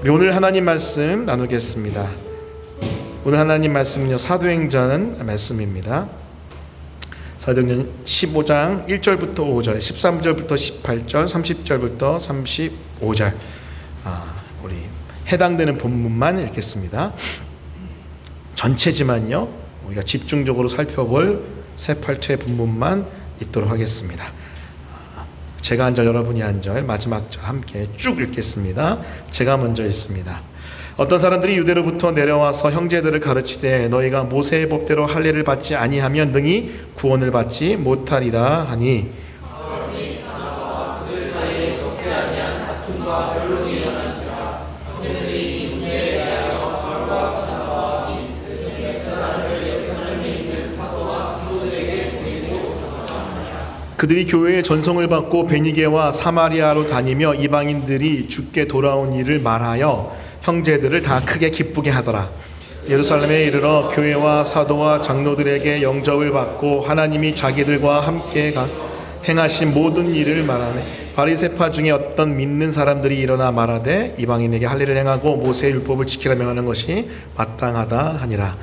우리 오늘 하나님 말씀 나누겠습니다. 오늘 하나님 말씀은요, 사도행전 말씀입니다. 사도행전 15장 1절부터 5절, 13절부터 18절, 30절부터 35절, 우리 해당되는 본문만 읽겠습니다. 전체지만요, 우리가 집중적으로 살펴볼 세 팔체의 본문만 읽도록 하겠습니다. 제가 한 절, 여러분이 한 절, 마지막 절 함께 쭉 읽겠습니다. 제가 먼저 읽습니다. 어떤 사람들이 유대로부터 내려와서 형제들을 가르치되 너희가 모세의 법대로 할례를 받지 아니하면 능히 구원을 받지 못하리라 하니, 그들이 교회의 전송을 받고 베니게와 사마리아로 다니며 이방인들이 주께 돌아온 일을 말하여 형제들을 다 크게 기쁘게 하더라. 예루살렘에 이르러 교회와 사도와 장로들에게 영접을 받고 하나님이 자기들과 함께 행하신 모든 일을 말하네. 바리새파 중에 어떤 믿는 사람들이 일어나 말하되 이방인에게 할례를 행하고 모세의 율법을 지키라 명하는 것이 마땅하다 하니라.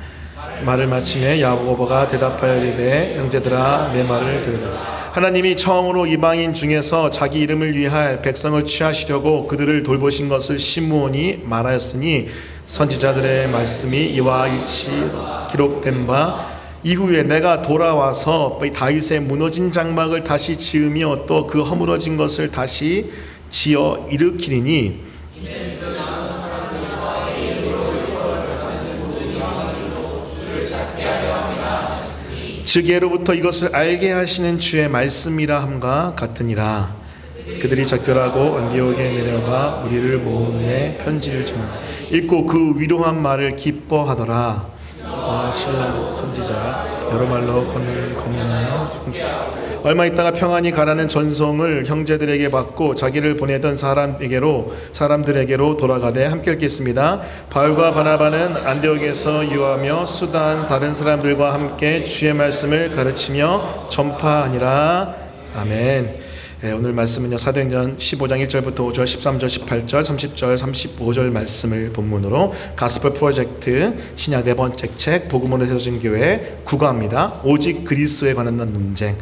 말을 마침에 야고보가 대답하여 이르되 형제들아 내 말을 들으라. 하나님이 처음으로 이방인 중에서 자기 이름을 위할 백성을 취하시려고 그들을 돌보신 것을 시므온이 말하였으니 선지자들의 말씀이 이와 같이 기록된 바 이후에 내가 돌아와서 다윗의 무너진 장막을 다시 지으며 또 그 허물어진 것을 다시 지어 일으키리니 즉예로부터 이것을 알게 하시는 주의 말씀이라 함과 같으니라. 그들이 작별하고 안디옥에 내려가 무리를 모으매 편지를 전하 읽고 그 위로한 말을 기뻐하더라. 신라고 선지자가 여러 말로 권면하여 얼마 있다가 평안히 가라는 전송을 형제들에게 받고 자기를 보내던 사람들에게로 돌아가되 함께 읽겠습니다. 바울과 바나바는 안디옥에서 유하며 수단 다른 사람들과 함께 주의 말씀을 가르치며 전파하니라. 아멘. 오늘 말씀은요, 사도행전 15장 1절부터 5절, 13절, 18절, 30절, 35절 말씀을 본문으로 가스펠 프로젝트 신약 네 번째 책 복음으로 세워진 교회 9과입니다. 오직 그리스도에 관한 논쟁.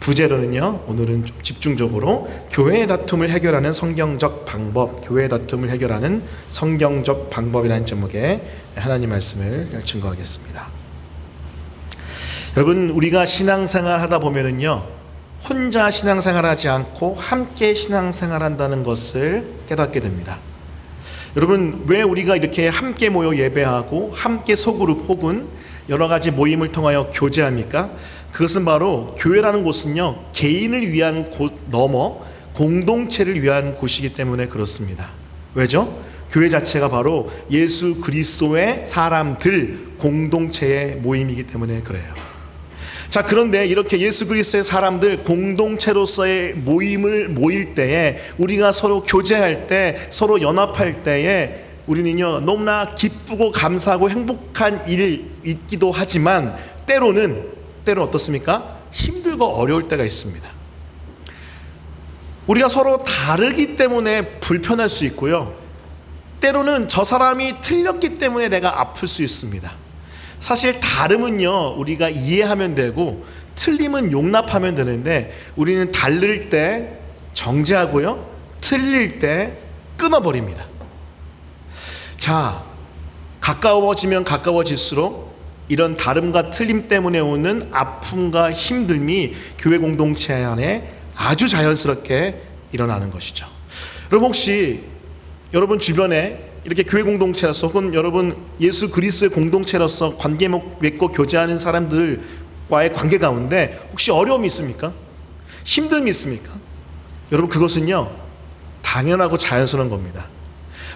부제로는요, 오늘은 좀 집중적으로 교회의 다툼을 해결하는 성경적 방법, 교회의 다툼을 해결하는 성경적 방법이라는 제목의 하나님 말씀을 증거하겠습니다. 여러분, 우리가 신앙생활 하다 보면은요, 혼자 신앙생활 하지 않고 함께 신앙생활 한다는 것을 깨닫게 됩니다. 여러분, 왜 우리가 이렇게 함께 모여 예배하고 함께 소그룹 혹은 여러 가지 모임을 통하여 교제합니까? 그것은 바로 교회라는 곳은요, 개인을 위한 곳 넘어 공동체를 위한 곳이기 때문에 그렇습니다. 왜죠? 교회 자체가 바로 예수 그리스도의 사람들 공동체의 모임이기 때문에 그래요. 자, 그런데 이렇게 예수 그리스도의 사람들 공동체로서의 모일 때에, 우리가 서로 교제할 때, 서로 연합할 때에 우리는요, 너무나 기쁘고 감사하고 행복한 일이 있기도 하지만 때로는 어떻습니까? 힘들고 어려울 때가 있습니다. 우리가 서로 다르기 때문에 불편할 수 있고요, 때로는 저 사람이 틀렸기 때문에 내가 아플 수 있습니다. 사실 다름은요, 우리가 이해하면 되고 틀림은 용납하면 되는데 우리는 다를 때 정죄하고요, 틀릴 때 끊어버립니다. 자, 가까워지면 가까워질수록 이런 다름과 틀림 때문에 오는 아픔과 힘듦이 교회 공동체 안에 아주 자연스럽게 일어나는 것이죠. 여러분, 혹시 여러분 주변에 이렇게 교회 공동체로서 혹은 여러분 예수 그리스도의 공동체로서 관계 맺고 교제하는 사람들과의 관계 가운데 혹시 어려움이 있습니까? 힘듦이 있습니까? 여러분, 그것은요, 당연하고 자연스러운 겁니다.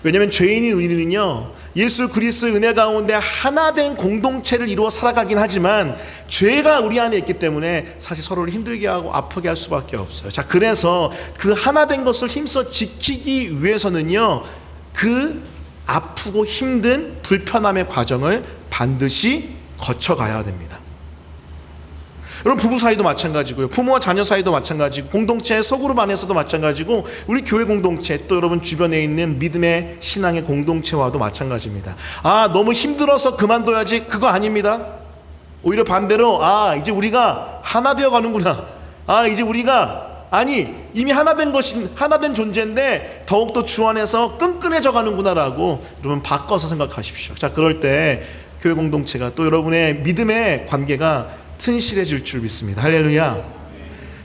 왜냐하면 죄인인 우리는요, 예수 그리스도의 은혜 가운데 하나된 공동체를 이루어 살아가긴 하지만 죄가 우리 안에 있기 때문에 사실 서로를 힘들게 하고 아프게 할 수밖에 없어요. 자, 그래서 그 하나된 것을 힘써 지키기 위해서는요, 그 아프고 힘든 불편함의 과정을 반드시 거쳐가야 됩니다. 여러분 부부 사이도 마찬가지고요. 부모와 자녀 사이도 마찬가지고 공동체 소그룹 안에서도 마찬가지고 우리 교회 공동체 또 여러분 주변에 있는 믿음의 신앙의 공동체와도 마찬가지입니다. 너무 힘들어서 그만둬야지 그거 아닙니다. 오히려 반대로 이제 우리가 하나 되어 가는구나. 이제 우리가 이미 하나된 존재인데 더욱더 주 안에서 끈끈해져 가는구나라고 여러분 바꿔서 생각하십시오. 자, 그럴 때 교회 공동체가 또 여러분의 믿음의 관계가 튼실해질 줄 믿습니다. 할렐루야.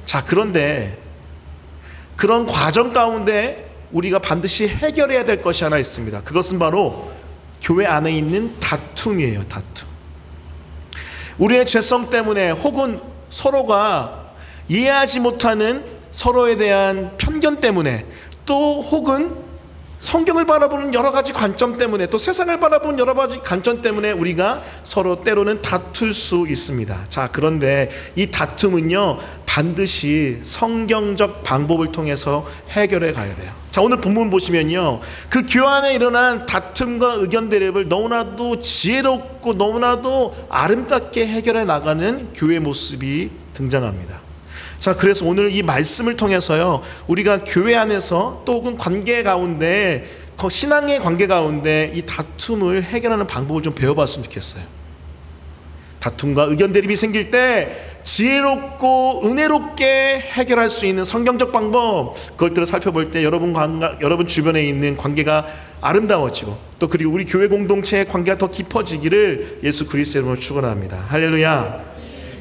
자, 그런데 그런 과정 가운데 우리가 반드시 해결해야 될 것이 하나 있습니다. 그것은 바로 교회 안에 있는 다툼이에요. 다툼. 우리의 죄성 때문에 혹은 서로가 이해하지 못하는 서로에 대한 편견 때문에 또 혹은 성경을 바라보는 여러 가지 관점 때문에 또 세상을 바라보는 여러 가지 관점 때문에 우리가 서로 때로는 다툴 수 있습니다. 자, 그런데 이 다툼은요 반드시 성경적 방법을 통해서 해결해 가야 돼요. 자, 오늘 본문 보시면요 그 교회 안에 일어난 다툼과 의견 대립을 너무나도 지혜롭고 너무나도 아름답게 해결해 나가는 교회 모습이 등장합니다. 자, 그래서 오늘 이 말씀을 통해서요 우리가 교회 안에서 또 혹은 관계 가운데 신앙의 관계 가운데 이 다툼을 해결하는 방법을 좀 배워봤으면 좋겠어요. 다툼과 의견 대립이 생길 때 지혜롭고 은혜롭게 해결할 수 있는 성경적 방법, 그것들을 살펴볼 때 여러분 주변에 있는 관계가 아름다워지고 또 그리고 우리 교회 공동체의 관계가 더 깊어지기를 예수 그리스도의 이름으로 축원합니다. 할렐루야.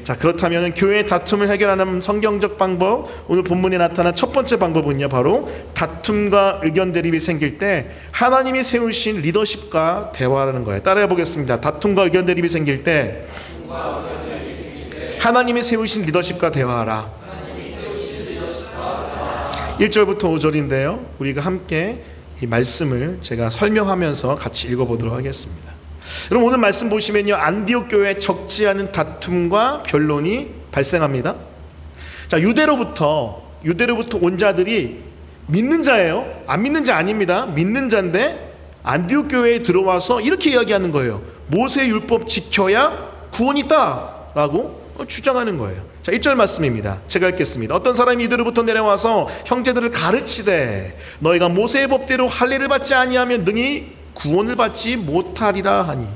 자, 그렇다면 교회의 다툼을 해결하는 성경적 방법, 오늘 본문에 나타난 첫 번째 방법은요 바로 다툼과 의견 대립이 생길 때 하나님이 세우신 리더십과 대화하는 거예요. 따라해 보겠습니다. 다툼과 의견 대립이 생길 때 하나님이 세우신 리더십과 대화하라. 1절부터 5절인데요 우리가 함께 이 말씀을 제가 설명하면서 같이 읽어보도록 하겠습니다. 여러분 오늘 말씀 보시면요 안디옥 교회에 적지 않은 다툼과 변론이 발생합니다. 자, 유대로부터 온 자들이 믿는 자예요. 안 믿는 자 아닙니다. 믿는 자인데 안디옥 교회에 들어와서 이렇게 이야기하는 거예요. 모세 율법 지켜야 구원이 있다라고 주장하는 거예요. 자, 1절 말씀입니다. 제가 읽겠습니다. 어떤 사람이 유대로부터 내려와서 형제들을 가르치되 너희가 모세의 법대로 할례를 받지 아니하면 능히 구원을 받지 못하리라 하니.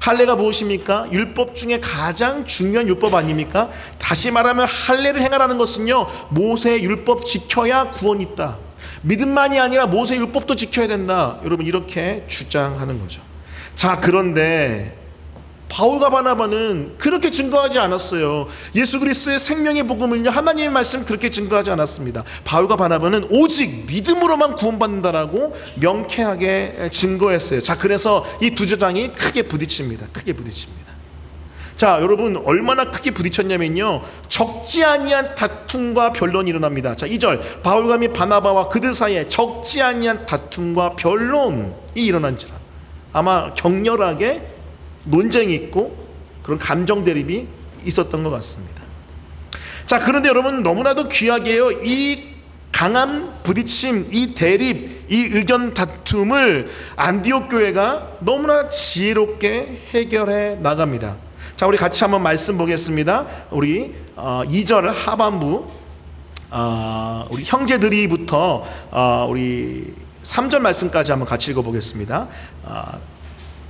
할례가 무엇입니까? 율법 중에 가장 중요한 율법 아닙니까? 다시 말하면 할례를 행하라는 것은요 모세 율법 지켜야 구원이 있다. 믿음만이 아니라 모세 율법도 지켜야 된다. 여러분 이렇게 주장하는 거죠. 자, 그런데 바울과 바나바는 그렇게 증거하지 않았어요. 예수 그리스도의 생명의 복음을요 하나님의 말씀 그렇게 증거하지 않았습니다. 바울과 바나바는 오직 믿음으로만 구원받는다라고 명쾌하게 증거했어요. 자, 그래서 이 두 주장이 크게 부딪힙니다. 자, 여러분 얼마나 크게 부딪혔냐면요 적지 아니한 다툼과 변론이 일어납니다. 자, 2절 바울과 및 바나바와 그들 사이에 적지 아니한 다툼과 변론이 일어난지라. 아마 격렬하게 논쟁이 있고 그런 감정 대립이 있었던 것 같습니다. 자, 그런데 여러분 너무나도 귀하게요 이 강한 부딪힘, 이 대립, 이 의견 다툼을 안디옥 교회가 너무나 지혜롭게 해결해 나갑니다. 자, 우리 같이 한번 말씀 보겠습니다. 우리 2절 하반부 우리 형제들이부터 우리 3절 말씀까지 한번 같이 읽어보겠습니다.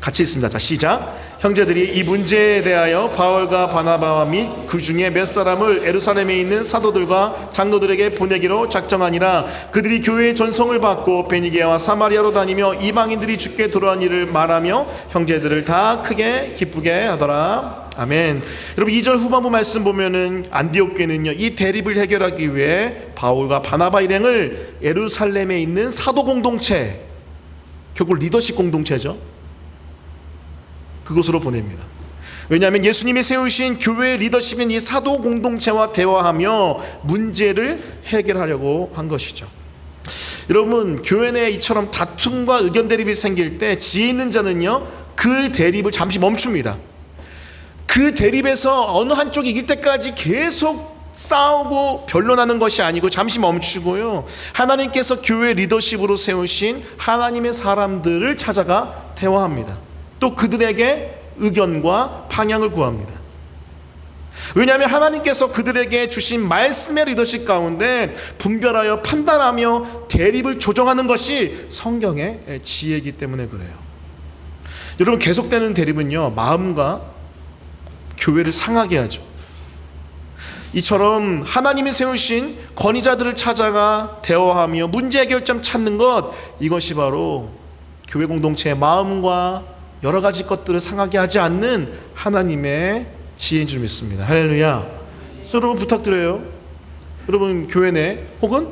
같이 있습니다. 자, 시작. 형제들이 이 문제에 대하여 바울과 바나바와 및 그 중에 몇 사람을 예루살렘에 있는 사도들과 장로들에게 보내기로 작정하니라. 그들이 교회의 전송을 받고 베니게와 사마리아로 다니며 이방인들이 주께 들어온 일을 말하며 형제들을 다 크게 기쁘게 하더라. 아멘. 여러분 2절 후반부 말씀 보면은 안디옥 교회는요 이 대립을 해결하기 위해 바울과 바나바 일행을 예루살렘에 있는 사도 공동체, 결국 리더십 공동체죠, 그곳으로 보냅니다. 왜냐하면 예수님이 세우신 교회의 리더십인 이 사도 공동체와 대화하며 문제를 해결하려고 한 것이죠. 여러분 교회 내에 이처럼 다툼과 의견 대립이 생길 때 지혜 있는 자는요 그 대립을 잠시 멈춥니다. 그 대립에서 어느 한쪽이 이길 때까지 계속 싸우고 변론하는 것이 아니고 잠시 멈추고요 하나님께서 교회 리더십으로 세우신 하나님의 사람들을 찾아가 대화합니다. 또 그들에게 의견과 방향을 구합니다. 왜냐하면 하나님께서 그들에게 주신 말씀의 리더십 가운데 분별하여 판단하며 대립을 조정하는 것이 성경의 지혜이기 때문에 그래요. 여러분, 계속되는 대립은요, 마음과 교회를 상하게 하죠. 이처럼 하나님이 세우신 권위자들을 찾아가 대화하며 문제 해결점 찾는 것, 이것이 바로 교회 공동체의 마음과 여러 가지 것들을 상하게 하지 않는 하나님의 지혜인 줄 믿습니다. 할렐루야. 여러분 부탁드려요. 여러분 교회 내 혹은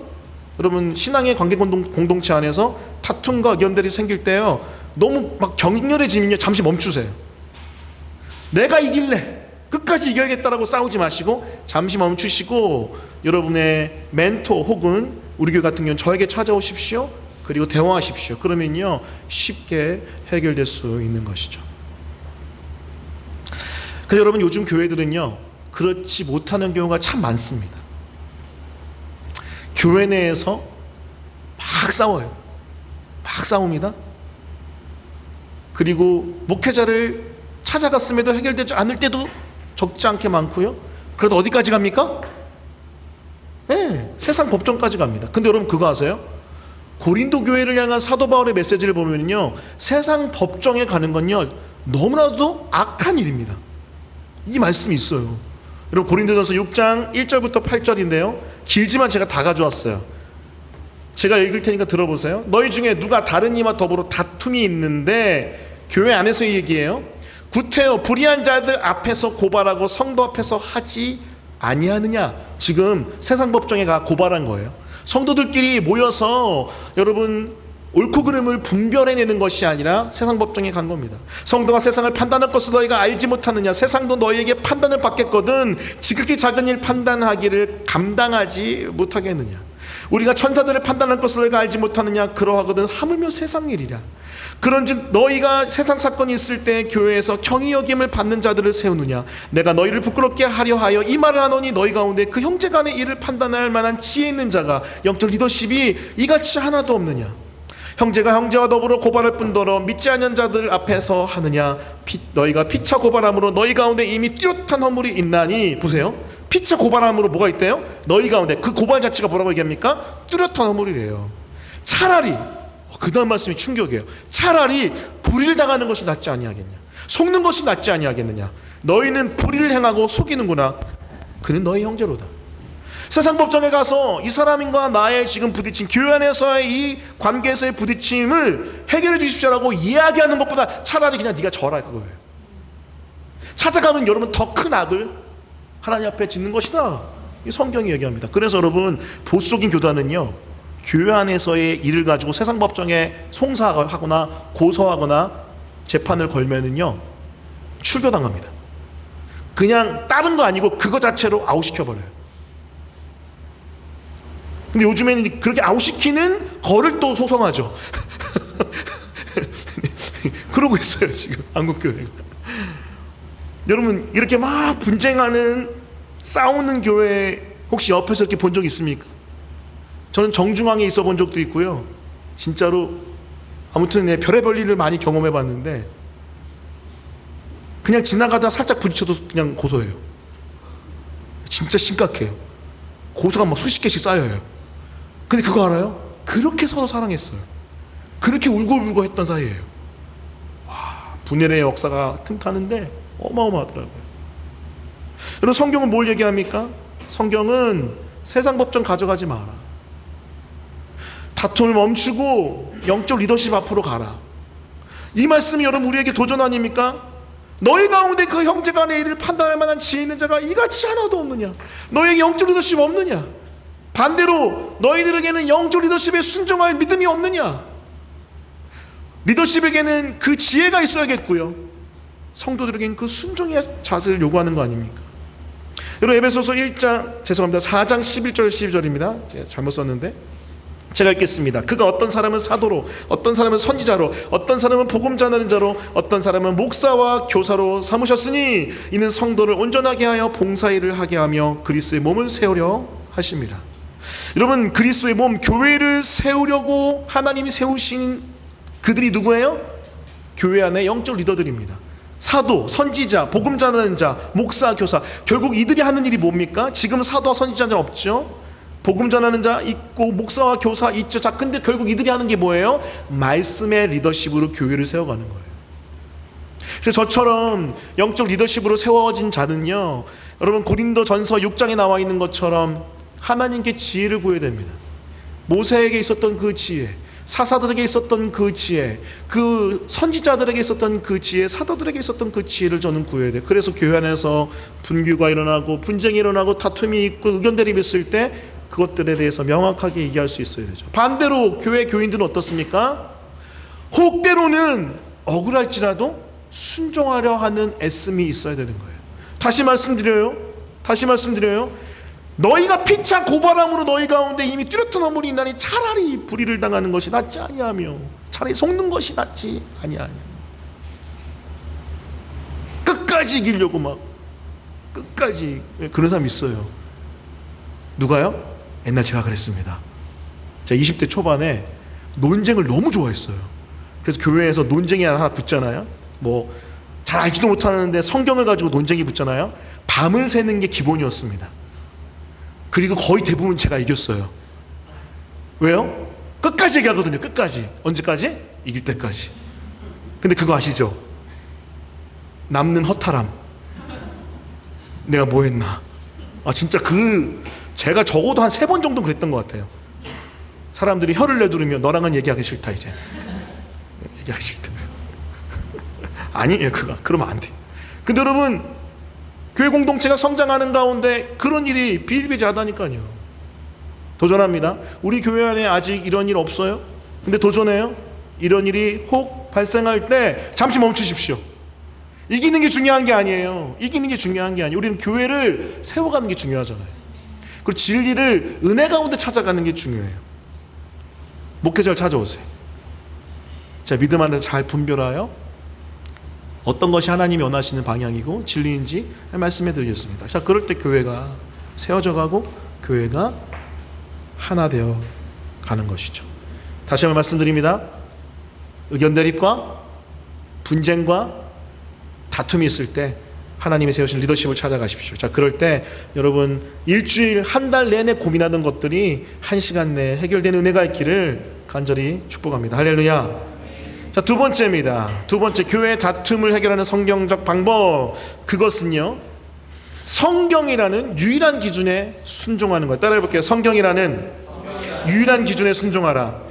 여러분 신앙의 관계 공동체 안에서 다툼과 의견들이 생길 때요, 너무 막 격렬해지면요, 잠시 멈추세요. 내가 이길래 끝까지 이겨야겠다라고 싸우지 마시고 잠시 멈추시고 여러분의 멘토 혹은 우리 교회 같은 경우는 저에게 찾아오십시오. 그리고 대화하십시오. 그러면요, 쉽게 해결될 수 있는 것이죠. 그래서 여러분, 요즘 교회들은요, 그렇지 못하는 경우가 참 많습니다. 교회 내에서 막 싸워요. 막 싸웁니다. 그리고 목회자를 찾아갔음에도 해결되지 않을 때도 적지 않게 많고요. 그래도 어디까지 갑니까? 네, 세상 법정까지 갑니다. 근데 여러분 그거 아세요? 고린도 교회를 향한 사도 바울의 메시지를 보면요, 세상 법정에 가는 건요, 너무나도 악한 일입니다. 이 말씀이 있어요. 여러분 고린도전서 6장 1절부터 8절인데요 길지만 제가 다 가져왔어요. 제가 읽을 테니까 들어보세요. 너희 중에 누가 다른 이와 더불어 다툼이 있는데, 교회 안에서의 얘기예요. 구태여 불의한 자들 앞에서 고발하고 성도 앞에서 하지 아니하느냐. 지금 세상 법정에 가 고발한 거예요. 성도들끼리 모여서 여러분 옳고 그름을 분별해내는 것이 아니라 세상 법정에 간 겁니다. 성도가 세상을 판단할 것을 너희가 알지 못하느냐. 세상도 너희에게 판단을 받겠거든 지극히 작은 일 판단하기를 감당하지 못하겠느냐. 우리가 천사들을 판단할 것을 너희가 알지 못하느냐. 그러하거든 하물며 세상 일이라. 그런즉 너희가 세상 사건이 있을 때 교회에서 경히 여김을 받는 자들을 세우느냐. 내가 너희를 부끄럽게 하려 하여 이 말을 하노니, 너희 가운데 그 형제 간의 일을 판단할 만한 지혜 있는 자가, 영적 리더십이 이같이 하나도 없느냐. 형제가 형제와 더불어 고발할 뿐더러 믿지 않는 자들 앞에서 하느냐. 너희가 피차 고발함으로 너희 가운데 이미 뚜렷한 허물이 있나니. 보세요, 피차 고발함으로 뭐가 있대요? 너희 가운데. 그 고발 자체가 뭐라고 얘기합니까? 뚜렷한 허물이래요. 차라리, 그 다음 말씀이 충격이에요. 차라리 불의를 당하는 것이 낫지 아니하겠냐. 속는 것이 낫지 아니하겠느냐. 너희는 불의를 행하고 속이는구나. 그는 너희 형제로다. 세상 법정에 가서 이 사람과 나의 지금 부딪힌, 교회 안에서의 이 관계에서의 부딪힘을 해결해 주십시오라고 이야기하는 것보다 차라리 그냥 네가 져라, 그거예요. 찾아가면 여러분 더 큰 악을 하나님 앞에 짓는 것이다, 이 성경이 얘기합니다. 그래서 여러분 보수적인 교단은요, 교회 안에서의 일을 가지고 세상 법정에 송사하거나 고소하거나 재판을 걸면은요, 출교당합니다. 그냥 다른 거 아니고 그거 자체로 아웃시켜버려요. 근데 요즘에는 그렇게 아웃시키는 거를 또 소송하죠. 그러고 있어요 지금 한국교회가. 여러분 이렇게 막 분쟁하는, 싸우는 교회 혹시 옆에서 이렇게 본 적 있습니까? 저는 정중앙에 있어 본 적도 있고요, 진짜로 아무튼 별의별 일을 많이 경험해 봤는데, 그냥 지나가다 살짝 부딪혀도 그냥 고소해요. 진짜 심각해요. 고소가 막 수십 개씩 쌓여요. 근데 그거 알아요? 그렇게 서로 사랑했어요. 그렇게 울고불고 했던 사이예요. 와, 분열의 역사가 튼튼한데 어마어마하더라고요. 여러분 성경은 뭘 얘기합니까? 성경은 세상 법정 가져가지 마라. 다툼을 멈추고 영적 리더십 앞으로 가라. 이 말씀이 여러분 우리에게 도전 아닙니까? 너희 가운데 그 형제 간의 일을 판단할 만한 지혜 있는 자가 이같이 하나도 없느냐. 너에게 영적 리더십 없느냐. 반대로 너희들에게는 영적 리더십에 순종할 믿음이 없느냐. 리더십에게는 그 지혜가 있어야겠고요, 성도들에게는 그 순종의 자세를 요구하는 거 아닙니까? 여러분 에베소서 4장 11절 12절입니다 제가 잘못 썼는데 제가 읽겠습니다. 그가 어떤 사람은 사도로, 어떤 사람은 선지자로, 어떤 사람은 복음 전하는 자로, 어떤 사람은 목사와 교사로 삼으셨으니 이는 성도를 온전하게 하여 봉사일을 하게 하며 그리스도의 몸을 세우려 하십니다. 여러분 그리스도의 몸 교회를 세우려고 하나님이 세우신 그들이 누구예요? 교회 안에 영적 리더들입니다. 사도, 선지자, 복음 전하는 자, 목사, 교사, 결국 이들이 하는 일이 뭡니까? 지금 사도와 선지자는 없죠. 복음 전하는 자 있고 목사와 교사 있죠. 자, 근데 결국 이들이 하는 게 뭐예요? 말씀의 리더십으로 교회를 세워가는 거예요. 그래서 저처럼 영적 리더십으로 세워진 자는요, 여러분 고린도전서 6장에 나와 있는 것처럼 하나님께 지혜를 구해야 됩니다. 모세에게 있었던 그 지혜, 사사들에게 있었던 그 지혜, 그 선지자들에게 있었던 그 지혜, 사도들에게 있었던 그 지혜를 저는 구해야 돼요. 그래서 교회 안에서 분규가 일어나고 분쟁이 일어나고 다툼이 있고 의견 대립이 있을 때 그것들에 대해서 명확하게 얘기할 수 있어야 되죠. 반대로 교회 교인들은 어떻습니까? 혹 때로는 억울할지라도 순종하려 하는 애씀이 있어야 되는 거예요. 다시 말씀드려요. 너희가 피차 고발함으로 너희 가운데 이미 뚜렷한 허물이 있나니 차라리 불의를 당하는 것이 낫지 아니하며 차라리 속는 것이 낫지 아니하냐. 끝까지 이기려고 막 끝까지 그런 사람 있어요. 누가요? 옛날 제가 그랬습니다. 제가 20대 초반에 논쟁을 너무 좋아했어요. 그래서 교회에서 논쟁이 하나 붙잖아요. 뭐 잘 알지도 못하는데 성경을 가지고 논쟁이 붙잖아요. 밤을 새는 게 기본이었습니다. 그리고 거의 대부분 제가 이겼어요. 왜요? 끝까지 얘기하거든요. 끝까지. 언제까지? 이길 때까지. 근데 그거 아시죠? 남는 허탈함. 내가 뭐 했나. 진짜 제가 적어도 한 3번 정도 그랬던 것 같아요. 사람들이 혀를 내두르며 너랑은 얘기하기 싫다 이제. 얘기하기 싫다. 아니에요. 그러면 안 돼. 근데 여러분, 교회 공동체가 성장하는 가운데 그런 일이 비일비재하다니까요. 도전합니다. 우리 교회 안에 아직 이런 일 없어요? 근데 도전해요. 이런 일이 혹 발생할 때 잠시 멈추십시오. 이기는 게 중요한 게 아니에요. 우리는 교회를 세워가는 게 중요하잖아요. 그리고 진리를 은혜 가운데 찾아가는 게 중요해요. 목회자를 찾아오세요. 자, 믿음 안에서 잘 분별하여 어떤 것이 하나님이 원하시는 방향이고 진리인지 말씀해 드리겠습니다. 자, 그럴 때 교회가 세워져 가고 교회가 하나 되어 가는 것이죠. 다시 한번 말씀드립니다. 의견 대립과 분쟁과 다툼이 있을 때 하나님이 세우신 리더십을 찾아가십시오. 자, 그럴 때 여러분 일주일 한 달 내내 고민하던 것들이 1시간 내에 해결되는 은혜가 있기를 간절히 축복합니다. 할렐루야. 자, 두 번째입니다. 두 번째, 교회의 다툼을 해결하는 성경적 방법. 그것은요, 성경이라는 유일한 기준에 순종하는 거예요. 따라해 볼게요. 성경이라는 유일한 기준에 순종하라.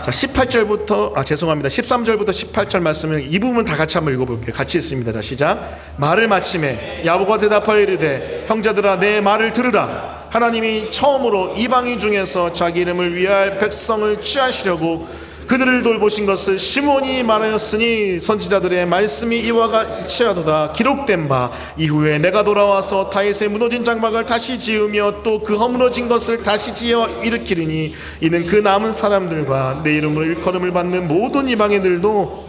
자, 13절부터 18절 말씀을 이 부분 다 같이 한번 읽어볼게요. 같이 읽습니다. 자, 시작. 말을 마침에 야고보가 대답하여 이르되 형제들아 내 말을 들으라. 하나님이 처음으로 이방인 중에서 자기 이름을 위할 백성을 취하시려고 그들을 돌보신 것을 시몬이 말하였으니 선지자들의 말씀이 이와 같이 하도다. 기록된 바 이후에 내가 돌아와서 다윗의 무너진 장막을 다시 지으며 또 그 허물어진 것을 다시 지어 일으키리니 이는 그 남은 사람들과 내 이름으로 일컬음을 받는 모든 이방인들도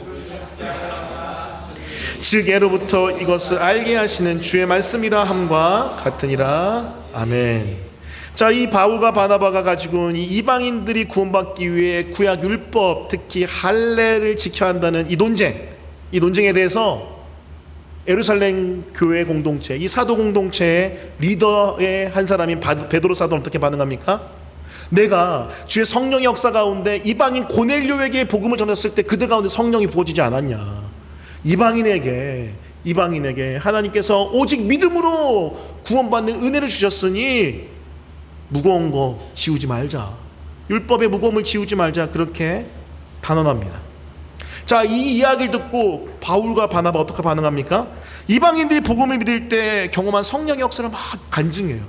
즉 예로부터 이것을 알게 하시는 주의 말씀이라 함과 같으니라. 아멘. 자, 이 바울과 바나바가 가지고 온 이 이방인들이 구원받기 위해 구약 율법, 특히 할례를 지켜야 한다는 이 논쟁에 대해서 예루살렘 교회 공동체, 이 사도 공동체의 리더의 한 사람인 베드로 사도는 어떻게 반응합니까? 내가 주의 성령의 역사 가운데 이방인 고넬료에게 복음을 전했을 때 그들 가운데 성령이 부어지지 않았냐? 이방인에게 하나님께서 오직 믿음으로 구원받는 은혜를 주셨으니 무거운 거 지우지 말자. 율법의 무거움을 지우지 말자. 그렇게 단언합니다. 자, 이 이야기를 듣고 바울과 바나바 어떻게 반응합니까? 이방인들이 복음을 믿을 때 경험한 성령의 역사를 막 간증해요.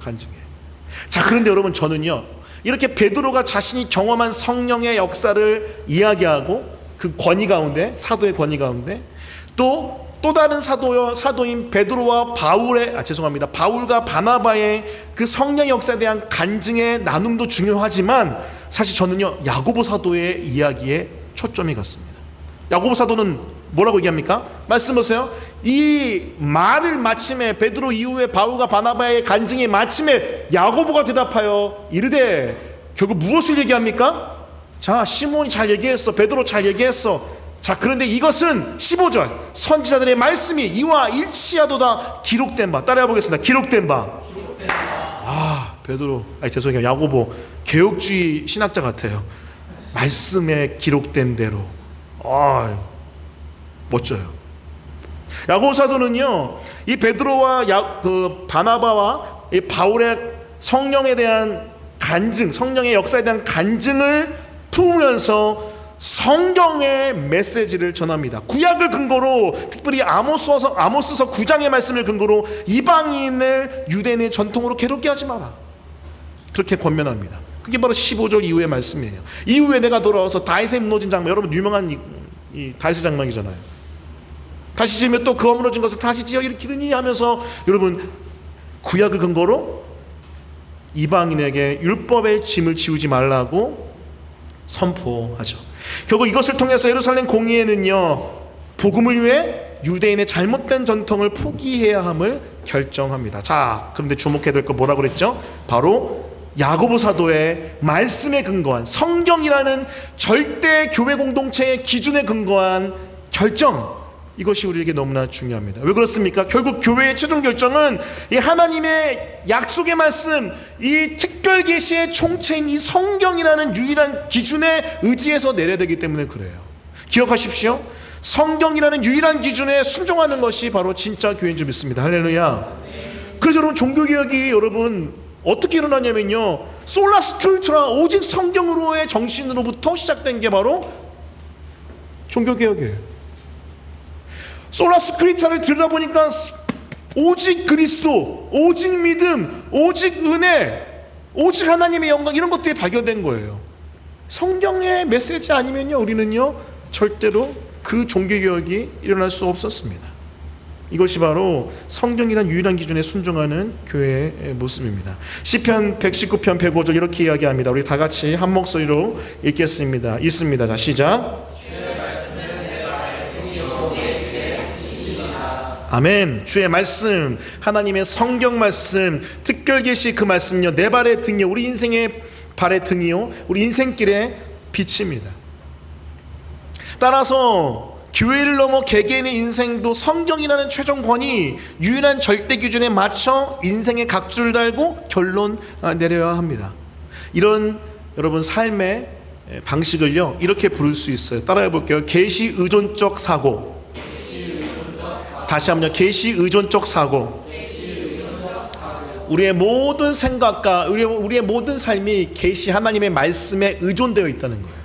자, 그런데 여러분, 저는요, 이렇게 베드로가 자신이 경험한 성령의 역사를 이야기하고 그 권위 가운데, 사도의 권위 가운데 또 다른 사도인 베드로와 바울과 바나바의 그 성령의 역사에 대한 간증의 나눔도 중요하지만 사실 저는요, 야고보 사도의 이야기에 초점이 갔습니다. 야고보 사도는 뭐라고 얘기합니까? 말씀 보세요. 이 말을 마침에 베드로 이후에 바울과 바나바의 간증의 마침에 야고보가 대답하여 이르되 결국 무엇을 얘기합니까? 자, 시몬이 잘 얘기했어. 베드로 잘 얘기했어. 자, 그런데 이것은 15절 선지자들의 말씀이 이와 일치하도다 기록된 바. 따라해 보겠습니다. 기록된 바. 베드로, 죄송해요, 야고보 개혁주의 신학자 같아요. 말씀에 기록된 대로. 멋져요. 야고보 사도는요, 이 베드로와 바나바와 이 바울의 성령에 대한 간증, 성령의 역사에 대한 간증을 품으면서 성경의 메시지를 전합니다. 구약을 근거로, 특별히 아모스서 9장의 말씀을 근거로 이방인을 유대인의 전통으로 괴롭게 하지 마라, 그렇게 권면합니다. 그게 바로 15절 이후의 말씀이에요. 이후에 내가 돌아와서 다윗의 무너진 장막, 여러분 유명한 이 다윗의 장막이잖아요. 다시 지으면 또 그 허물어진 것을 다시 지어 일으키느니 하면서, 여러분 구약을 근거로 이방인에게 율법의 짐을 지우지 말라고 선포하죠. 결국 이것을 통해서 예루살렘 공의회는요, 복음을 위해 유대인의 잘못된 전통을 포기해야 함을 결정합니다. 자, 그런데 주목해야 될 거 뭐라고 그랬죠? 바로 야고보 사도의 말씀에 근거한, 성경이라는 절대 교회 공동체의 기준에 근거한 결정, 이것이 우리에게 너무나 중요합니다. 왜 그렇습니까? 결국 교회의 최종 결정은 이 하나님의 약속의 말씀, 이 특별 계시의 총체인 이 성경이라는 유일한 기준에 의지해서 내려야 되기 때문에 그래요. 기억하십시오. 성경이라는 유일한 기준에 순종하는 것이 바로 진짜 교회인 줄 믿습니다. 할렐루야. 그래서 여러분, 종교개혁이 여러분 어떻게 일어나냐면요, 솔라 스크립투라, 오직 성경으로의 정신으로부터 시작된 게 바로 종교개혁이에요. 솔라 스크립투라를 들여다보니까 오직 그리스도, 오직 믿음, 오직 은혜, 오직 하나님의 영광, 이런 것들이 발견된 거예요. 성경의 메시지 아니면요, 우리는요 절대로 그 종교개혁이 일어날 수 없었습니다. 이것이 바로 성경이란 유일한 기준에 순종하는 교회의 모습입니다. 시편 119편 105절 이렇게 이야기합니다. 우리 다 같이 한 목소리로 읽겠습니다. 있습니다. 자, 시작. 아멘. 주의 말씀, 하나님의 성경 말씀, 특별 계시 그 말씀요, 내 발의 등이요, 우리 인생의 발의 등이요, 우리 인생길의 빛입니다. 따라서 교회를 넘어 개개인의 인생도 성경이라는 최종권이 유일한 절대 기준에 맞춰 인생의 각줄을 달고 결론 내려야 합니다. 이런 여러분 삶의 방식을요, 이렇게 부를 수 있어요. 따라해 볼게요. 계시 의존적 사고. 다시 한번요. 계시 의존적 사고. 우리의 모든 생각과 우리의 모든 삶이 계시 하나님의 말씀에 의존되어 있다는 거예요.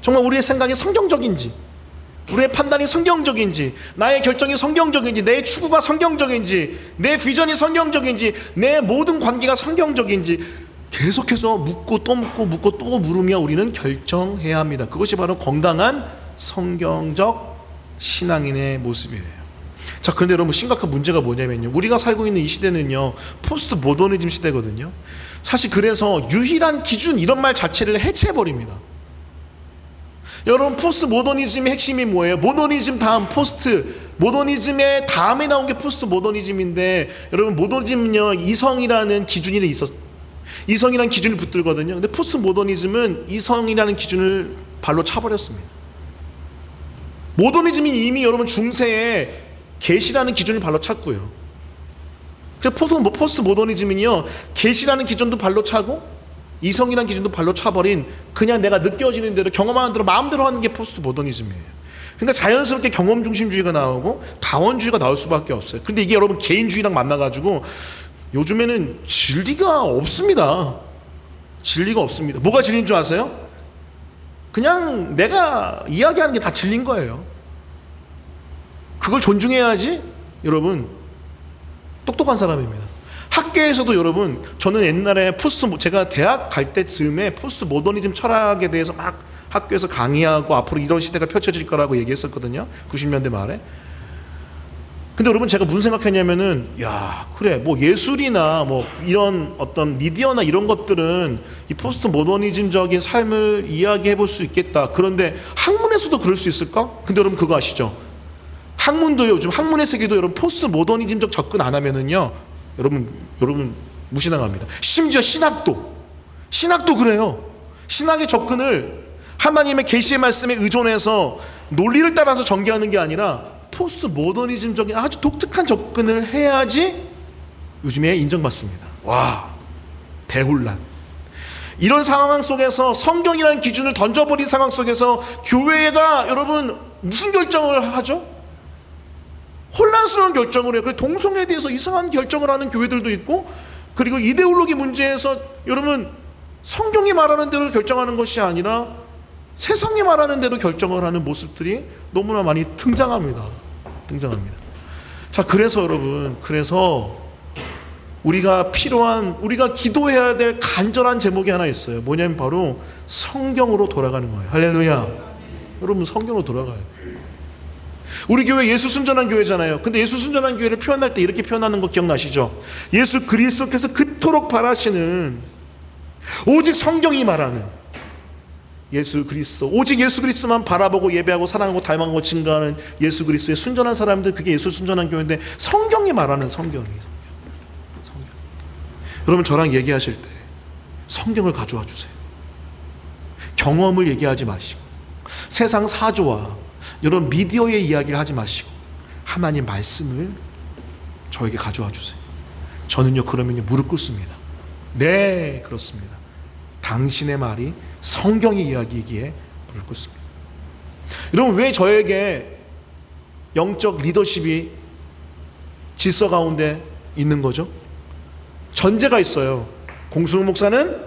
정말 우리의 생각이 성경적인지, 우리의 판단이 성경적인지, 나의 결정이 성경적인지, 내 추구가 성경적인지, 내 비전이 성경적인지, 내 모든 관계가 성경적인지 계속해서 묻고 또 묻고 묻고 또 물으며 우리는 결정해야 합니다. 그것이 바로 건강한 성경적 신앙인의 모습이에요. 자, 그런데 여러분, 심각한 문제가 뭐냐면요, 우리가 살고 있는 이 시대는요 포스트 모더니즘 시대거든요. 사실 그래서 유일한 기준, 이런 말 자체를 해체해버립니다. 여러분, 포스트 모더니즘의 핵심이 뭐예요? 모더니즘 다음 포스트, 모더니즘의 다음에 나온 게 포스트 모더니즘인데, 여러분 모더니즘은요 이성이라는 기준이 이성이라는 기준을 붙들거든요. 근데 포스트 모더니즘은 이성이라는 기준을 발로 차버렸습니다. 모더니즘이 이미 여러분 중세에 계시라는 기준을 발로 찼고요. 그래서 포스트 모더니즘은요, 계시라는 기준도 발로 차고 이성이라는 기준도 발로 차버린, 그냥 내가 느껴지는 대로 경험하는 대로 마음대로 하는 게 포스트 모더니즘이에요. 그러니까 자연스럽게 경험 중심주의가 나오고 다원주의가 나올 수밖에 없어요. 근데 이게 여러분 개인주의랑 만나가지고 요즘에는 진리가 없습니다. 진리가 없습니다. 뭐가 진리인 줄 아세요? 그냥 내가 이야기하는 게 다 진리인 거예요. 그걸 존중해야지 여러분 똑똑한 사람입니다. 학교에서도 여러분, 저는 옛날에 제가 대학 갈 때쯤에 포스트 모더니즘 철학에 대해서 막 학교에서 강의하고 앞으로 이런 시대가 펼쳐질 거라고 얘기했었거든요. 90년대 말에. 근데 여러분, 제가 무슨 생각했냐면은, 야, 그래, 뭐 예술이나 뭐 이런 어떤 미디어나 이런 것들은 이 포스트 모더니즘적인 삶을 이야기해 볼 수 있겠다. 그런데 학문에서도 그럴 수 있을까? 근데 여러분 그거 아시죠? 학문도 요즘, 학문의 세계도 여러분 포스트 모더니즘적 접근 안 하면은요, 여러분 무시당합니다. 심지어 신학도 그래요. 신학의 접근을 하나님의 계시의 말씀에 의존해서 논리를 따라서 전개하는 게 아니라 포스트 모더니즘적인 아주 독특한 접근을 해야지 요즘에 인정받습니다. 와, 대혼란. 이런 상황 속에서 성경이라는 기준을 던져버린 상황 속에서 교회가 여러분 무슨 결정을 하죠? 혼란스러운 결정을 해요. 그래서 동성애에 대해서 이상한 결정을 하는 교회들도 있고, 그리고 이데올로기 문제에서 여러분 성경이 말하는 대로 결정하는 것이 아니라 세상이 말하는 대로 결정을 하는 모습들이 너무나 많이 등장합니다. 자, 그래서 여러분, 우리가 기도해야 될 간절한 제목이 하나 있어요. 뭐냐면 바로 성경으로 돌아가는 거예요. 할렐루야. 여러분, 성경으로 돌아가야 돼요. 우리 교회 예수 순전한 교회잖아요. 근데 예수 순전한 교회를 표현할 때 이렇게 표현하는 거 기억나시죠? 예수 그리스도께서 그토록 바라시는 오직 성경이 말하는 예수 그리스도, 오직 예수 그리스도만 바라보고 예배하고 사랑하고 닮아가고 증거하는 예수 그리스도의 순전한 사람들, 그게 예수 순전한 교회인데, 성경이 말하는 성경. 여러분, 저랑 얘기하실 때 성경을 가져와 주세요. 경험을 얘기하지 마시고 세상 사조와 여러분 미디어의 이야기를 하지 마시고 하나님 말씀을 저에게 가져와 주세요. 저는요 그러면요 무릎 꿇습니다. 네, 그렇습니다. 당신의 말이 성경의 이야기이기에 무릎 꿇습니다. 여러분, 왜 저에게 영적 리더십이 질서 가운데 있는 거죠? 전제가 있어요. 공승훈 목사는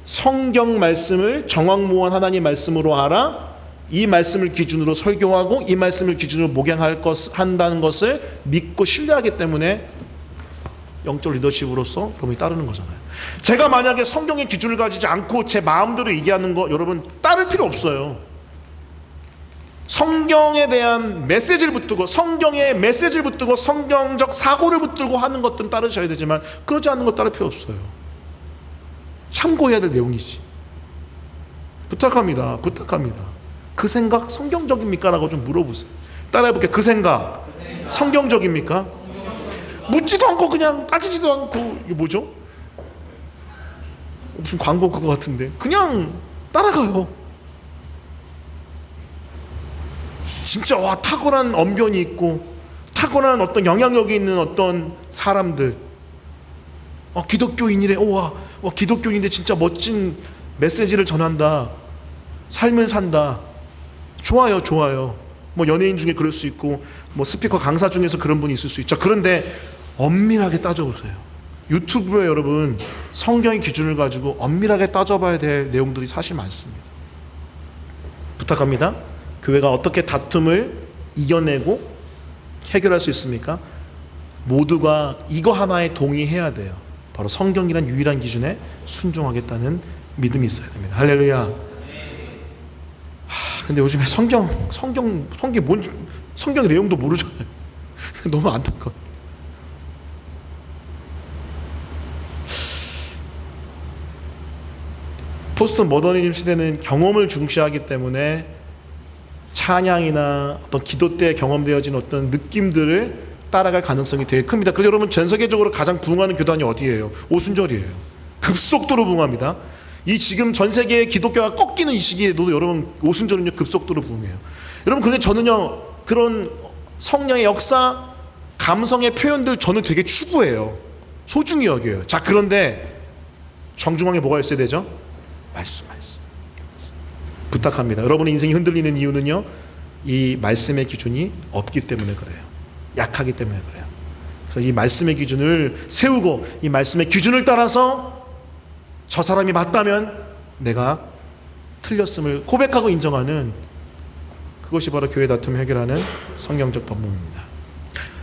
성경 말씀을 정확무한 하나님 말씀으로 알아 이 말씀을 기준으로 설교하고 이 말씀을 기준으로 한다는 것을 믿고 신뢰하기 때문에 영적 리더십으로서 여러분이 따르는 거잖아요. 제가 만약에 성경의 기준을 가지지 않고 제 마음대로 얘기하는 거 여러분 따를 필요 없어요. 성경에 대한 메시지를 붙들고 성경의 메시지를 붙들고 성경적 사고를 붙들고 하는 것들은 따르셔야 되지만 그러지 않는 거 따를 필요 없어요. 참고해야 될 내용이지. 부탁합니다. 그 생각 성경적입니까? 라고 좀 물어보세요. 따라해볼게요. 그 생각 성경적입니까? 묻지도 않고 그냥 따지지도 않고, 이게 뭐죠? 무슨 광고 그거 같은데 그냥 따라가요. 진짜 와 탁월한 언변이 있고 탁월한 어떤 영향력이 있는 어떤 사람들, 기독교인이래. 와 기독교인인데 진짜 멋진 메시지를 전한다, 삶을 산다. 좋아요. 뭐 연예인 중에 그럴 수 있고 뭐 스피커 강사 중에서 그런 분이 있을 수 있죠. 그런데 엄밀하게 따져보세요. 유튜브에 여러분 성경의 기준을 가지고 엄밀하게 따져봐야 될 내용들이 사실 많습니다. 부탁합니다. 교회가 어떻게 다툼을 이겨내고 해결할 수 있습니까? 모두가 이거 하나에 동의해야 돼요. 바로 성경이란 유일한 기준에 순종하겠다는 믿음이 있어야 됩니다. 할렐루야. 근데 요즘에 성경의 내용도 모르잖아요. 너무 안타까워. 포스트 모더니즘 시대는 경험을 중시하기 때문에 찬양이나 어떤 기도 때 경험되어진 어떤 느낌들을 따라갈 가능성이 되게 큽니다. 그래서 여러분 전 세계적으로 가장 부흥하는 교단이 어디예요? 오순절이에요. 급속도로 부흥합니다. 이 지금 전 세계의 기독교가 꺾이는 이 시기에도 여러분 오순절은요 급속도로 부흥해요. 여러분, 근데 저는요 그런 성령의 역사, 감성의 표현들 저는 되게 추구해요. 소중히 여겨요. 자, 그런데 정중앙에 뭐가 있어야 되죠? 말씀. 부탁합니다. 여러분의 인생이 흔들리는 이유는요 이 말씀의 기준이 없기 때문에 그래요. 약하기 때문에 그래요. 그래서 이 말씀의 기준을 세우고 이 말씀의 기준을 따라서 저 사람이 맞다면 내가 틀렸음을 고백하고 인정하는, 그것이 바로 교회 다툼 해결하는 성경적 방법입니다.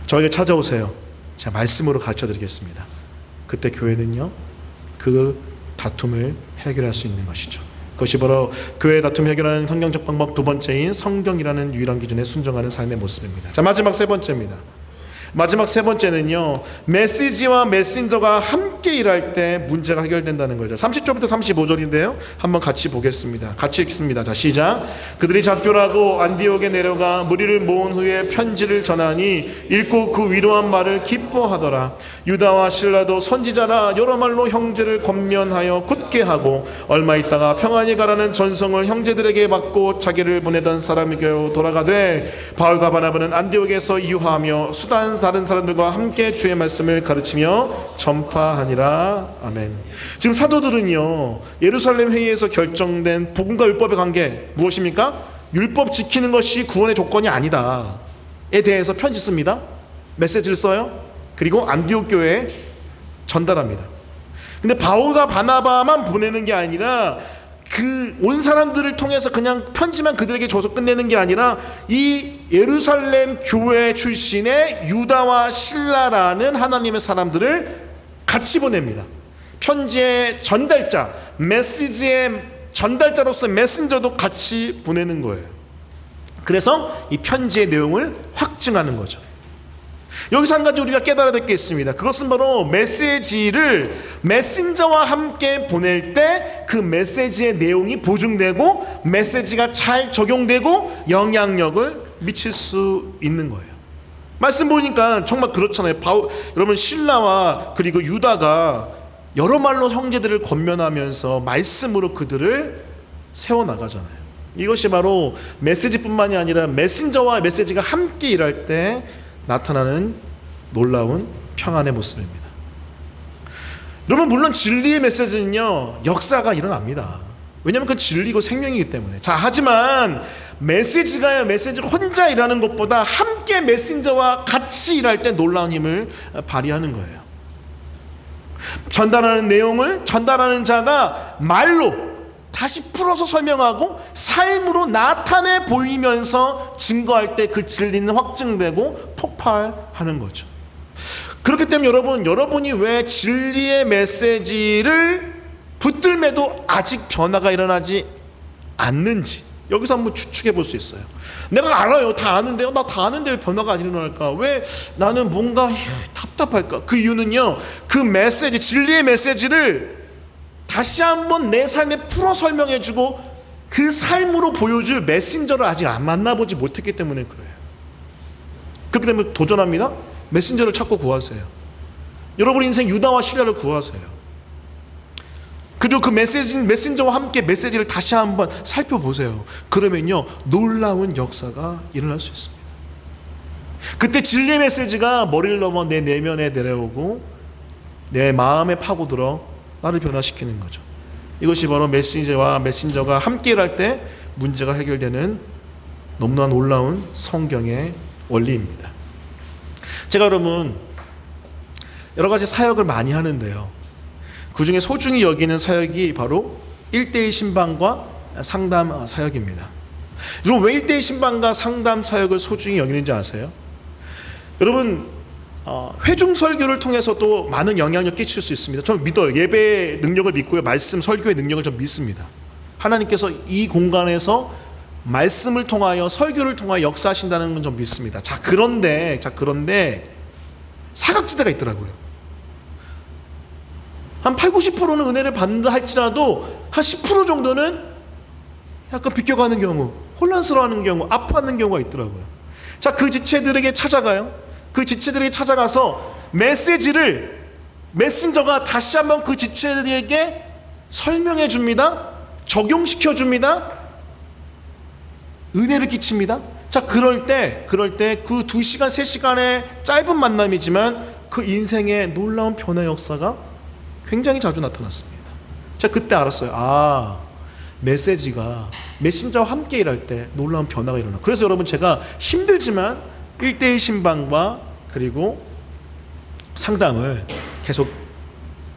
저에게 찾아오세요. 제가 말씀으로 가르쳐 드리겠습니다. 그때 교회는요 그 다툼을 해결할 수 있는 것이죠. 그것이 바로 교회 다툼 해결하는 성경적 방법 두 번째인 성경이라는 유일한 기준에 순종하는 삶의 모습입니다. 자, 마지막 세 번째입니다. 마지막 세 번째는요, 메시지와 메신저가 함께 일할 때 문제가 해결된다는 거죠. 30절부터 35절인데요 한번 같이 보겠습니다. 같이 읽습니다. 자, 시작. 그들이 작별하고 안디옥에 내려가 무리를 모은 후에 편지를 전하니 읽고 그 위로한 말을 기뻐하더라. 유다와 실라도 선지자라 여러 말로 형제를 권면하여 굳게 하고 얼마 있다가 평안히 가라는 전성을 형제들에게 받고 자기를 보내던 사람에게로 돌아가되 바울과 바나바는 안디옥에서 이유하며 수단 다른 사람들과 함께 주의 말씀을 가르치며 전파하니라. 아멘. 지금 사도들은요, 예루살렘 회의에서 결정된 복음과 율법의 관계 무엇입니까? 율법 지키는 것이 구원의 조건이 아니다에 대해서 편지 씁니다. 메시지를 써요. 그리고 안디옥 교회에 전달합니다. 근데 바울과 바나바만 보내는 게 아니라 그 온 사람들을 통해서 그냥 편지만 그들에게 줘서 끝내는 게 아니라 이 예루살렘 교회 출신의 유다와 실라라는 하나님의 사람들을 같이 보냅니다. 편지의 전달자, 메시지의 전달자로서 메신저도 같이 보내는 거예요. 그래서 이 편지의 내용을 확증하는 거죠. 여기서 한 가지 우리가 깨달아야 될 게 있습니다. 그것은 바로 메시지를 메신저와 함께 보낼 때 그 메시지의 내용이 보증되고 메시지가 잘 적용되고 영향력을 미칠 수 있는 거예요. 말씀 보니까 정말 그렇잖아요. 여러분, 실라와 그리고 유다가 여러 말로 형제들을 권면하면서 말씀으로 그들을 세워나가잖아요. 이것이 바로 메시지뿐만이 아니라 메신저와 메시지가 함께 일할 때 나타나는 놀라운 평안의 모습입니다. 여러분, 물론 진리의 메시지는요 역사가 일어납니다. 왜냐하면 그 진리고 생명이기 때문에. 자, 하지만 메시지가 메시지 혼자 일하는 것보다 함께 메신저와 같이 일할 때 놀라운 힘을 발휘하는 거예요. 전달하는 내용을 전달하는 자가 말로 다시 풀어서 설명하고 삶으로 나타내 보이면서 증거할 때 그 진리는 확증되고 폭발하는 거죠. 그렇기 때문에 여러분이 왜 진리의 메시지를 붙들매도 아직 변화가 일어나지 않는지 여기서 한번 추측해 볼 수 있어요. 내가 알아요. 다 아는데요. 나 다 아는데 왜 변화가 안 일어날까? 왜 나는 뭔가 답답할까? 그 이유는요, 그 메시지, 진리의 메시지를 다시 한번 내 삶에 풀어 설명해주고 그 삶으로 보여줄 메신저를 아직 안 만나보지 못했기 때문에 그래요. 그렇기 때문에 도전합니다. 메신저를 찾고 구하세요. 여러분 인생 유다와 실라를 구하세요. 그리고 그 메신저와 함께 메시지를 다시 한번 살펴보세요. 그러면요 놀라운 역사가 일어날 수 있습니다. 그때 진리의 메시지가 머리를 넘어 내 내면에 내려오고 내 마음에 파고들어 나를 변화시키는 거죠. 이것이 바로 메시지와 메신저가 함께 일할 때 문제가 해결되는 너무나 놀라운 성경의 원리입니다. 제가 여러분 여러 가지 사역을 많이 하는데요, 그 중에 소중히 여기는 사역이 바로 1:1 신방과 상담 사역입니다. 여러분, 왜 1:1 신방과 상담 사역을 소중히 여기는지 아세요? 여러분, 회중 설교를 통해서도 많은 영향력 끼칠 수 있습니다. 저는 믿어요. 예배의 능력을 믿고요, 말씀 설교의 능력을 좀 믿습니다. 하나님께서 이 공간에서 말씀을 통하여 설교를 통하여 역사하신다는 건 좀 믿습니다. 자, 그런데 사각지대가 있더라고요. 한 80-90%는 은혜를 받는다 할지라도 한 10% 정도는 약간 비껴가는 경우, 혼란스러워하는 경우, 아파하는 경우가 있더라고요. 자, 그 지체들에게 찾아가요. 그 지체들에게 찾아가서 메신저가 다시 한번 그 지체들에게 설명해 줍니다. 적용시켜 줍니다. 은혜를 끼칩니다. 자, 그럴 때 그 2시간, 3시간의 짧은 만남이지만 그 인생의 놀라운 변화 역사가 굉장히 자주 나타났습니다. 제가 그때 알았어요. 메시지가 메신저와 함께 일할 때 놀라운 변화가 일어나. 그래서 여러분, 제가 힘들지만 1:1 신방과 그리고 상담을 계속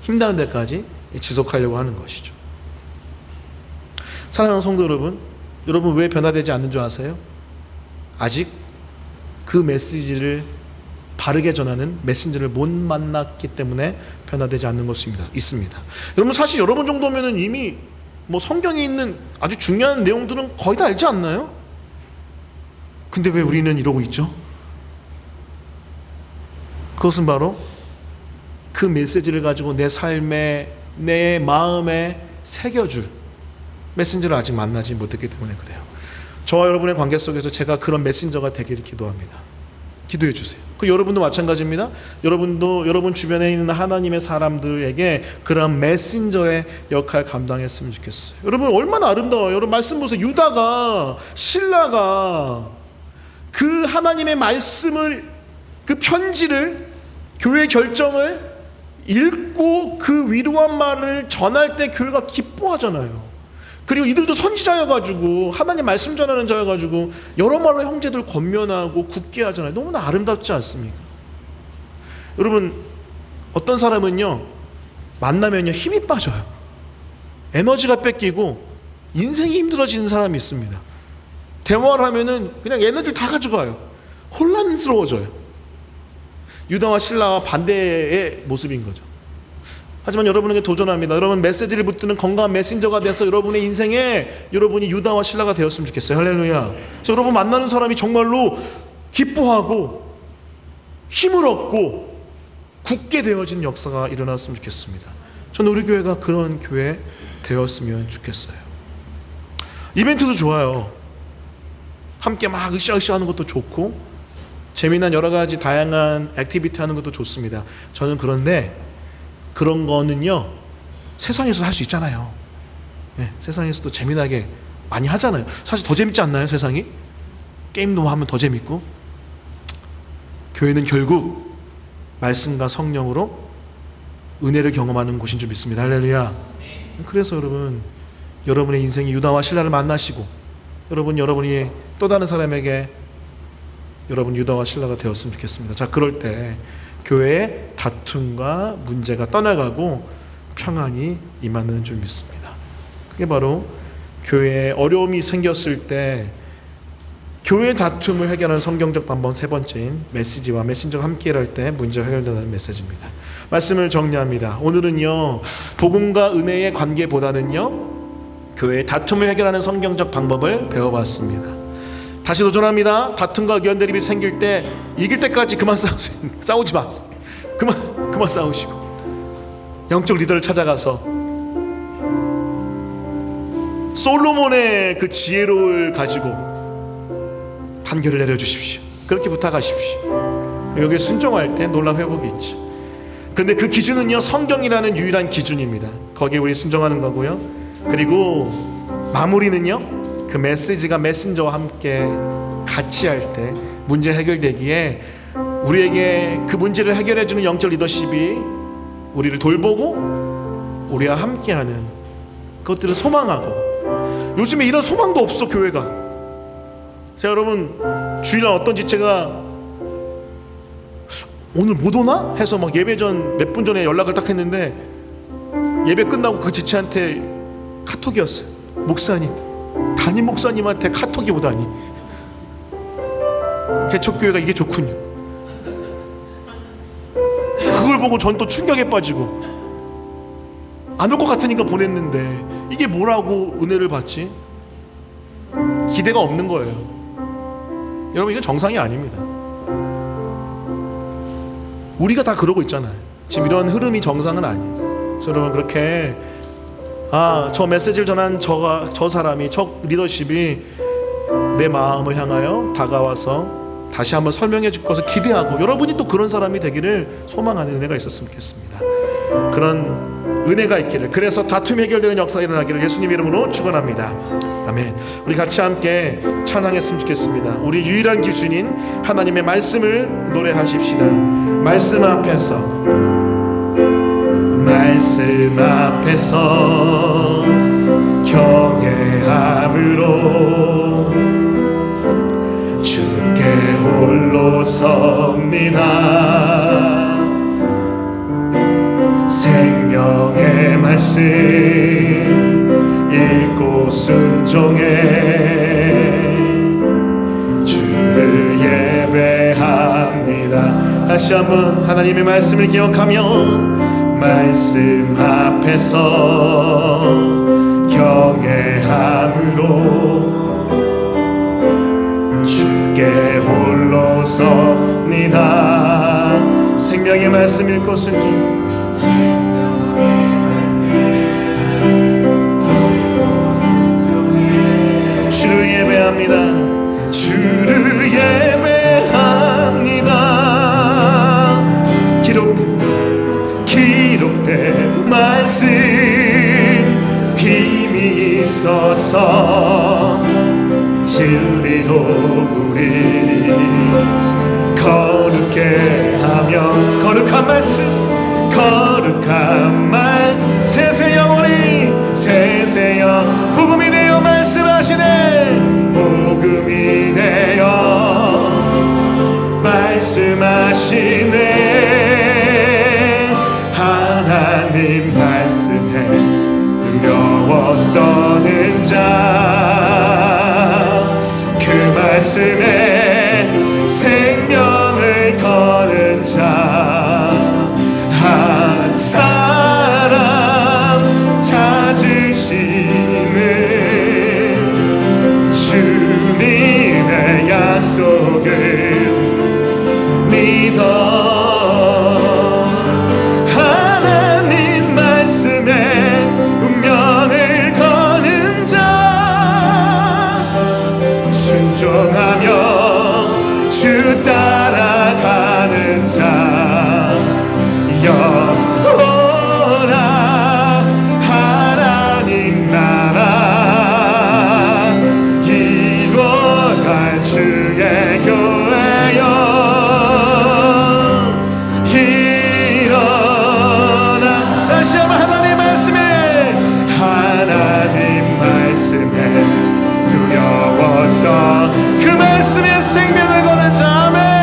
힘나는 데까지 지속하려고 하는 것이죠. 사랑하는 성도 여러분 왜 변화되지 않는 줄 아세요? 아직 그 메시지를 바르게 전하는 메신저를 못 만났기 때문에 변화되지 않는 것이 있습니다. 여러분, 사실 여러분 정도면은 이미 성경에 있는 아주 중요한 내용들은 거의 다 알지 않나요? 근데 왜 우리는 이러고 있죠? 그것은 바로 그 메시지를 가지고 내 삶에, 내 마음에 새겨줄 메신저를 아직 만나지 못했기 때문에 그래요. 저와 여러분의 관계 속에서 제가 그런 메신저가 되기를 기도합니다. 기도해 주세요. 그 여러분도 마찬가지입니다. 여러분도 여러분 주변에 있는 하나님의 사람들에게 그런 메신저의 역할 감당했으면 좋겠어요. 여러분 얼마나 아름다워요. 여러분 말씀 보세요. 유다가, 실라가 그 하나님의 말씀을, 그 편지를, 교회 결정을 읽고 그 위로한 말을 전할 때 교회가 기뻐하잖아요. 그리고 이들도 선지자여가지고 하나님 말씀 전하는 자여가지고 여러 말로 형제들 권면하고 굳게 하잖아요. 너무나 아름답지 않습니까? 여러분 어떤 사람은요 만나면요 힘이 빠져요. 에너지가 뺏기고 인생이 힘들어지는 사람이 있습니다. 대화를 하면은 그냥 에너지를 다 가져가요. 혼란스러워져요. 유다와 실라와 반대의 모습인 거죠. 하지만 여러분에게 도전합니다. 여러분 메시지를 붙드는 건강한 메신저가 돼서 여러분의 인생에 여러분이 유다와 실라가 되었으면 좋겠어요. 할렐루야. 그래서 여러분 만나는 사람이 정말로 기뻐하고 힘을 얻고 굳게 되어진 역사가 일어났으면 좋겠습니다. 저는 우리 교회가 그런 교회 되었으면 좋겠어요. 이벤트도 좋아요. 함께 막 으쌰으쌰 하는 것도 좋고 재미난 여러 가지 다양한 액티비티 하는 것도 좋습니다. 저는 그런데 그런 거는요 세상에서 할 수 있잖아요. 네, 세상에서도 재미나게 많이 하잖아요. 사실 더 재밌지 않나요? 세상이? 게임도 하면 더 재밌고. 교회는 결국 말씀과 성령으로 은혜를 경험하는 곳인 줄 믿습니다. 할렐루야. 그래서 여러분 여러분의 인생이 유다와 실라를 만나시고 여러분이 또 다른 사람에게 여러분 유다와 실라가 되었으면 좋겠습니다. 자, 그럴 때 교회의 다툼과 문제가 떠나가고 평안이 임하는 줄 믿습니다. 그게 바로 교회에 어려움이 생겼을 때 교회 다툼을 해결하는 성경적 방법 세 번째인 메시지와 메신저가 함께 일할 때 문제가 해결된다는 메시지입니다. 말씀을 정리합니다. 오늘은요 복음과 은혜의 관계보다는요 교회의 다툼을 해결하는 성경적 방법을 배워봤습니다. 다시 도전합니다. 다툼과 의견 대립이 생길 때 이길 때까지 그만 싸우지 마세요. 그만 싸우시고 영적 리더를 찾아가서 솔로몬의 그 지혜를 가지고 판결을 내려주십시오. 그렇게 부탁하십시오. 여기에 순종할 때 놀라운 회복이 있죠. 그런데 그 기준은요 성경이라는 유일한 기준입니다. 거기에 우리 순종하는 거고요. 그리고 마무리는요 그 메시지가 메신저와 함께 같이 할 때 문제 해결되기에 우리에게 그 문제를 해결해주는 영적 리더십이 우리를 돌보고 우리와 함께하는 그것들을 소망하고 요즘에 이런 소망도 없어 교회가. 자 여러분 주일날 어떤 지체가 오늘 못 오나? 해서 막 예배 전 몇 분 전에 연락을 딱 했는데 예배 끝나고 그 지체한테 카톡이었어요. 목사님 담임 목사님한테 카톡이 오다니. 개척교회가 이게 좋군요. 그걸 보고 전 또 충격에 빠지고 안 올 것 같으니까 보냈는데 이게 뭐라고 은혜를 받지? 기대가 없는 거예요. 여러분 이건 정상이 아닙니다. 우리가 다 그러고 있잖아요. 지금 이런 흐름이 정상은 아니에요. 그래서 여러분 그렇게 저 메시지를 전한 저 사람이, 저 리더십이 내 마음을 향하여 다가와서 다시 한번 설명해 줄 것을 기대하고 여러분이 또 그런 사람이 되기를 소망하는 은혜가 있었으면 좋겠습니다. 그런 은혜가 있기를, 그래서 다툼이 해결되는 역사가 일어나기를 예수님 이름으로 축원합니다. 아멘. 우리 같이 함께 찬양했으면 좋겠습니다. 우리 유일한 기준인 하나님의 말씀을 노래하십시다. 말씀 앞에서 경외함으로 주께 홀로 섭니다. 생명의 말씀 읽고 순종해 주를 예배합니다. 다시 한번 하나님의 말씀을 기억하며 말씀 앞에서 경외함으로 주께 홀로 섭니다. 생명의 말씀 읽고 순종. 주를 예배합니다. 주를 예배합니다. 기록된 말씀 힘이 있어서 진리로 우리 거룩게 하며 거룩한 말씀 거룩한 말 세세 영원히 세세영 복음이 되어 말씀하시네 복음이 되어 말씀하시네 하나님 말씀에 두려워 떠는 자 그 말씀에 생명을 거는 자 한 사람 찾으시는 주님의 약속을 믿어 하나님 말씀에 운명을 거는 자 순종하며 주 따라가는 자 영원한 하나님 나라 이루어갈 주의 교회여 일어나 다시 한번 하나님 말씀에 두려웠던 그 말씀에 생명을 거는 자 아멘.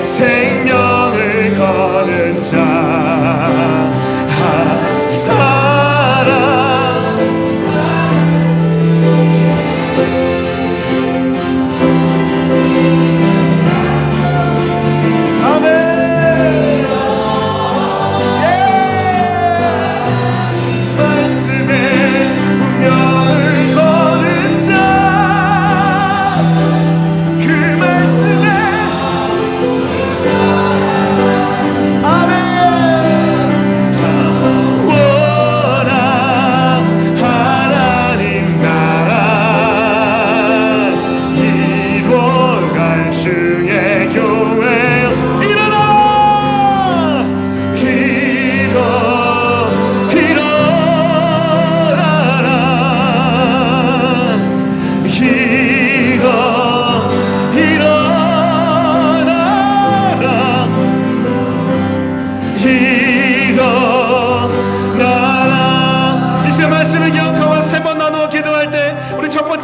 생명을 거는 자 한 사람 아멘. 말씀에 운명을 거는 자 그 말씀에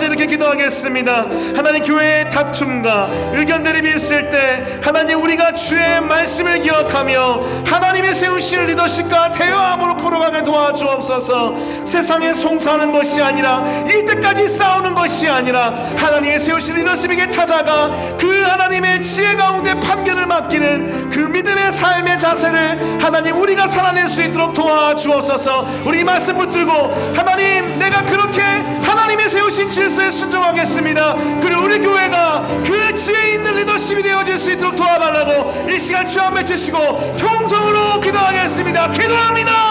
이렇게 기도하겠습니다. 하나님 교회의 다툼과 의견 대립이 있을 때 하나님 우리가 주의 말씀을 기억하며 하나님의 세우신 리더십과 대화함으로 풀어가게 도와주옵소서. 세상에 송사하는 것이 아니라 이때까지 싸우는 것이 아니라 하나님의 세우신 리더십에게 찾아가 그 하나님의 지혜 가운데 판결을 맡기는 그 믿음의 삶의 자세를 하나님 우리가 살아낼 수 있도록 도와주옵소서. 우리 말씀 붙들고 하나님 내가 그렇게 하나님의 세우신 질서에 순종하겠습니다. 그리고 우리 교회가 그 지혜 있는 리더십이 되어질 수 있도록 도와달라고 이 시간 주 앞에 주시고 통성으로 기도하겠습니다. 기도합니다.